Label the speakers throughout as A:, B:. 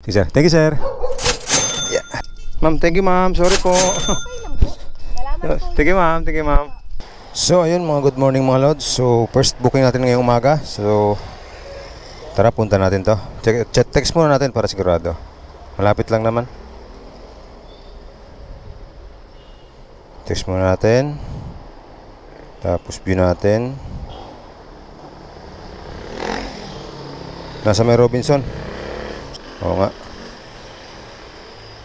A: Okay, sir. Thank you, sir. Yeah. Ma'am, thank you, ma'am. Sorry po. Thank you, ma'am. Thank you, ma'am. So, ayun mga good morning mga lods. So, first booking natin ngayong umaga. So, tara, punta natin to. Text muna natin para sigurado. Malapit lang naman. Text muna natin. Tapos view natin. Nasa may Robinson. Oo nga.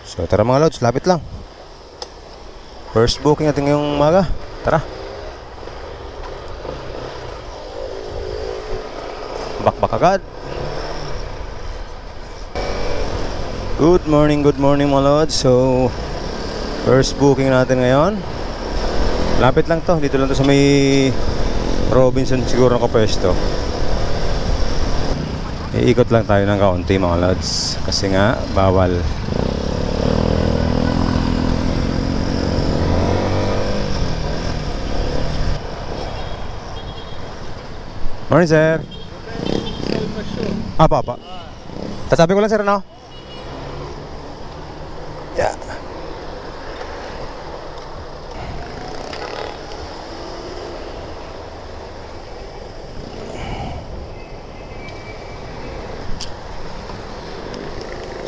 A: So tara mga lods, lapit lang. First booking natin ngayong umaga. Tara. Bakbak agad. Good morning mga lods. So first booking natin ngayon. Lapit lang to. Dito lang to sa may Robinson siguro nakapwesto. Iikot lang tayo ng kaunti mga lods. Kasi nga bawal. Morning sir. Apa. Tasabi ko lang sir no? Yeah.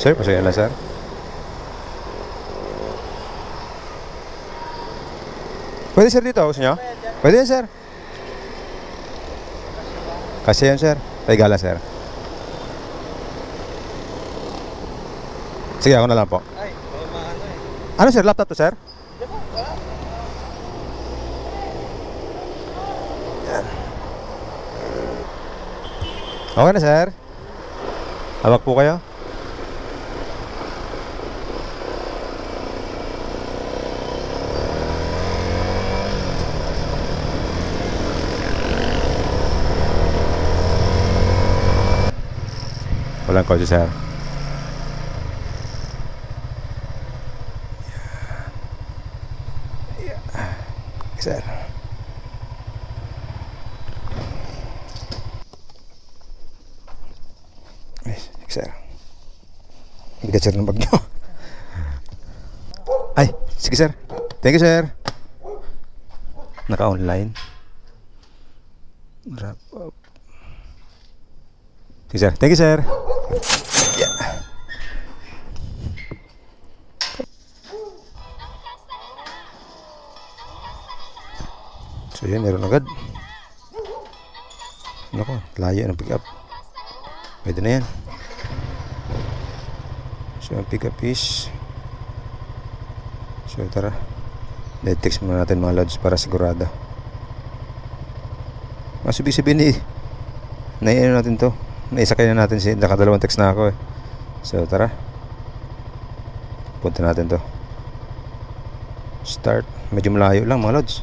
A: Sir, pasaya lang sir. Pwede sir dito, gusto nyo? Pwede yan sir. Kasi yan sir. Paigala sir. Sige, ako na lang po. Ano sir, laptop to sir? Yan. Okay na sir. Hawak po kayo. Walang kotse sir. Sir. Sir. Bigat sir ng bag nyo. Ay, sige sir. Thank you sir. Naka-online. Drop up. Sige sir. Thank you sir. Yeah. So yan, meron agad. Nako, layo ng pick up. Pwede na yan. So ang pick up is, so tara, text muna natin mga lods para sigurado. Mas ibig sabihin eh, naiano natin to, naisakay na natin, nakadalawang text na ako eh. So tara, punta natin to. Start, medyo malayo lang mga lods.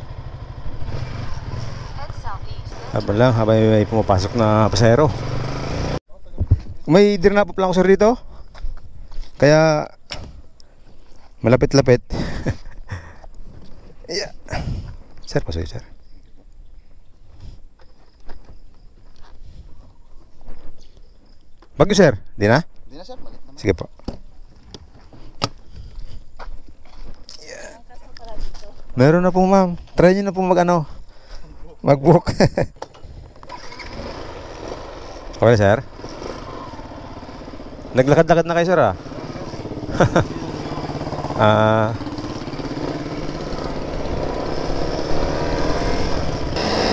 A: Habang lang, habang may pumapasok na pasahero. May dirna po lang ako sir dito. Kaya malapit-lapit. Yeah. Sir, pasoy sir. Bagyo sir, di na?
B: Di na sir, balik naman.
A: Sige po. Yeah. Meron na po ma'am. Try nyo na po mag-book. Okay sir. Naglakad-lakad na kayo sir ah.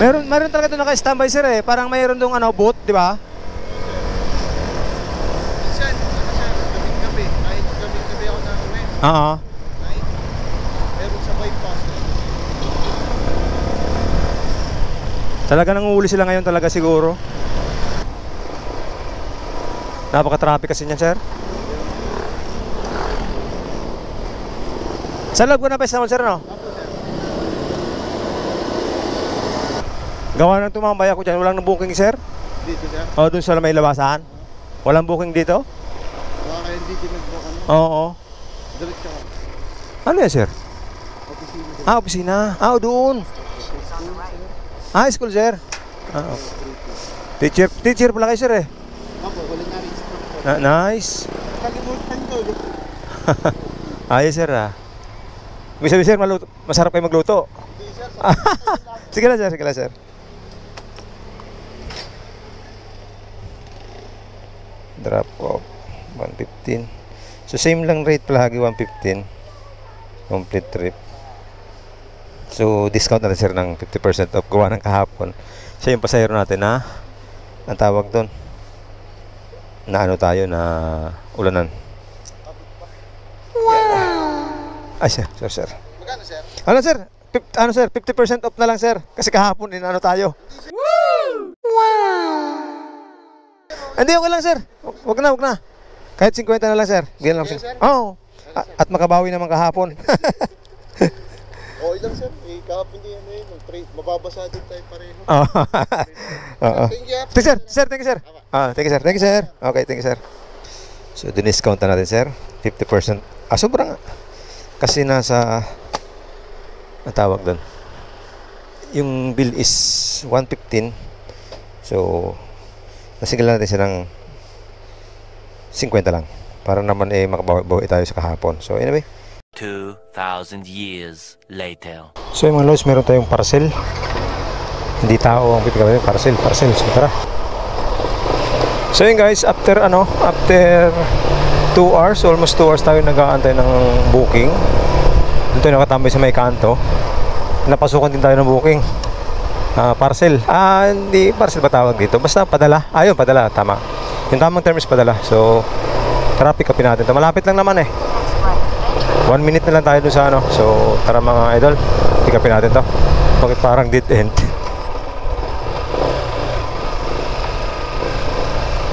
A: Meron talaga doon naka-standby sir eh. Parang mayroon doon boot, di ba?
B: Sir, gabi. Kahit gabi ako na uwi.
A: Oo.
B: Meron sa bypass.
A: Talaga nanguhuli sila ngayon talaga siguro. Napaka-traffic kasi niyan sir. Sa loob ko na pesta mo sir no? Gawa ng tumambay ako dyan. Walang booking sir?
B: Dito sir?
A: O dun sa may labasan. Walang booking dito?
B: Baka kayo dito nag-book
A: Oo.
B: Diretso ka.
A: Ano yan sir?
B: Opisina.
A: Opisina. Doon. School sir. Teacher pala kayo sir eh.
B: Ako, wala na rin.
A: Nice.
B: Nakalimutan ko.
A: Ayos sir ah. Ibig sabihin sir, masarap kayo magluto.
B: Hindi sir.
A: Sige lang sir, sige lang sir. Drop off 115. So same lang rate palagi 115. Complete trip. So discount natin sir ng 50% off gawa ng kahapon. Siya yung pasahero natin na ang tawag doon na ano tayo na ulanan. Ay sir, sir.
B: Magkano sir?
A: Ano sir? Ano sir? 50% off na lang sir. Kasi kahapon din ano tayo. Hindi, okay lang sir. Wag na. Kahit 50 na lang sir. Ganyan lang sir. Oo. At makabawi naman kahapon.
B: Okay lang sir. Kahapon din ano yun. Mababasa din tayo pareho.
A: Oo.
B: Thank you.
A: Thank you sir. Thank you sir. Thank you sir. Thank you sir. Okay, thank you sir. So, diniscount na natin sir. 50%. Sobrang. Kasi nasa ang tawag doon. Yung bill is 115. So, nasigil natin siya ng 50 lang. Para naman makabawi tayo sa kahapon. So, anyway.
C: 2,000 years later.
A: So, yung mga lods, meron tayong parcel. Hindi tao ang pipigawin. Parcel. So, tara. So, yun guys, after 2 hours, almost 2 hours tayo nag-aantay ng booking. Doon tayo nakatambay sa may kanto. Napasukan din tayo ng booking. Parcel. Hindi parcel ba tawag dito? Basta padala. Ayun, padala. Tama. Yung tamang term is padala. So, traffic kapin natin. Malapit lang naman eh. 1 minute na lang tayo doon sa ano. So, tara mga idol. Pick upin natin to. Bakit parang dead end?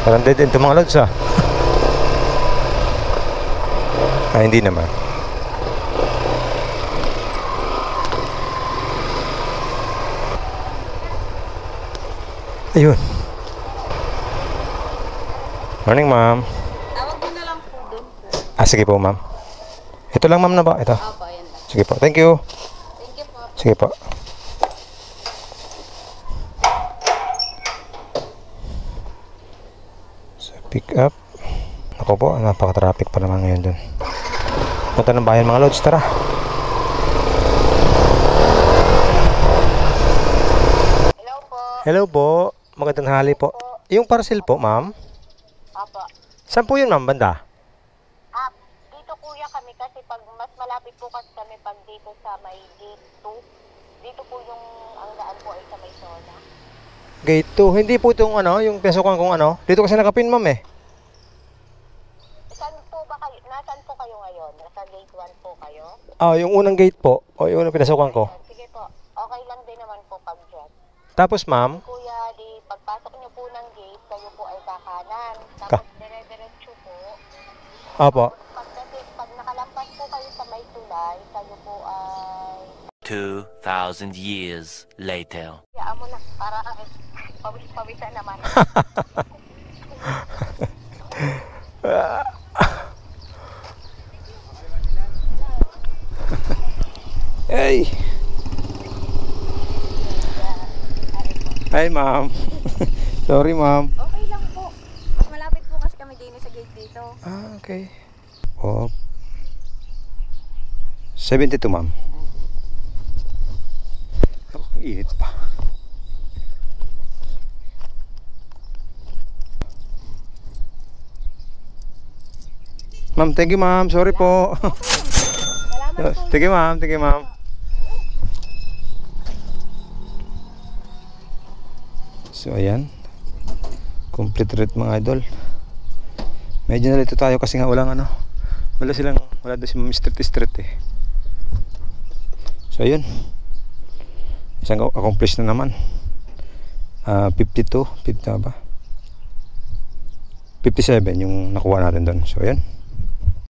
A: Parang dead end to mga lods ah. Hindi naman. Ayun. Morning, ma'am.
D: Tawag mo na lang po doon po.
A: Sige po, ma'am. Ito lang, ma'am, na ba? Ito.
D: Opo, yan lang.
A: Sige po. Thank you.
D: Thank you po.
A: Sige po. So, pick up. Ako po, napaka-traffic pa naman ngayon dun. Punta ng bayan mga lods, tara.
D: Hello po.
A: Hello po. Magandang hali po. Yung parcel po, ma'am.
D: Opo.
A: Saan po yun, ma'am? Banda?
D: Dito kuya kami kasi pag mas malapit po kasi kami pag dito sa may gate 2. Dito po yung ang daan po ay sa may zona.
A: Gate 2. Hindi po itong ano, yung pesokan kung ano. Dito kasi nakapin, ma'am eh.
D: Saan po ba kayo? Nasaan po kayo ngayon? Nasa gate 1 po kayo?
A: Yung unang gate po. O yung unang pinasukan ko.
D: Sige po. Okay lang din naman po pag dyan.
A: Tapos, ma'am.
D: Kuya, di pagpasok niyo po ng gate, kayo po ay kakanan. Tapos dire-diretso po.
A: Opo.
D: Pag nakalampas po kayo sa may tulay, kayo po ay
C: 2,000 years later.
D: kaya mo na para pawis-pawisan naman.
A: Hey. Hi, ma'am. Sorry, ma'am.
D: Okay lang po. Mas malapit po kasi kami din sa gate dito.
A: Okay. Oh. 72, ma'am. Init pa. Ma'am, thank you, ma'am. Sorry po.
D: Salamat po.
A: Thank you, ma'am. Thank you, ma'am. So, ayan. Complete rate mga idol. Medyo nalito tayo kasi nga walang ano. Wala doon si Ma'am street eh. So, ayun. Isang accomplish na naman. 52, 50 ba? 57 yung nakuha natin doon. So, ayan.